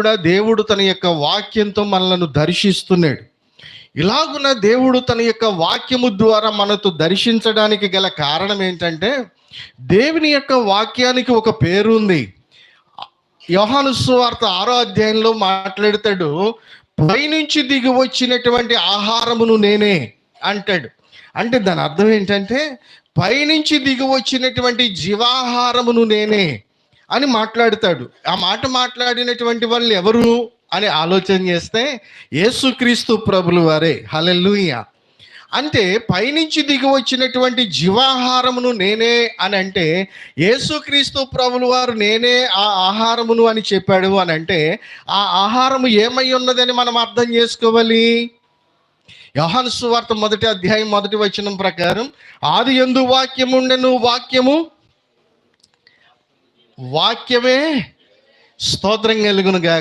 కూడా దేవుడు తన యొక్క వాక్యంతో మనలను దర్శిస్తున్నాడు. ఇలాగున దేవుడు తన యొక్క వాక్యము ద్వారా మనతో దర్శించడానికి గల కారణం ఏంటంటే, దేవుని యొక్క వాక్యానికి ఒక పేరు ఉంది. యోహాను సువార్త 6వ అధ్యాయంలో మాట్లాడతాడు, పైనుంచి దిగి వచ్చినటువంటి ఆహారమును నేనే అంటాడు. అంటే దాని అర్థం ఏంటంటే, పైనుంచి దిగి వచ్చినటువంటి జీవాహారమును నేనే అని మాట్లాడతాడు. ఆ మాట మాట్లాడినటువంటి వాళ్ళు ఎవరు అని ఆలోచన చేస్తే యేసుక్రీస్తు ప్రభులు వారే. హల్లెలూయా. అంటే పైనుంచి దిగి వచ్చినటువంటి జీవాహారమును నేనే అని అంటే, యేసుక్రీస్తు ప్రభులు వారు నేనే ఆ ఆహారమును అని చెప్పాడు అని అంటే, ఆ ఆహారము ఏమై ఉన్నదని మనం అర్థం చేసుకోవాలి. యోహాను సువార్త 1వ అధ్యాయం 1వ వచనం ప్రకారం, ఆది యందు వాక్యము ఉండెను, వాక్యమే స్తోత్రం కలుగును గాక.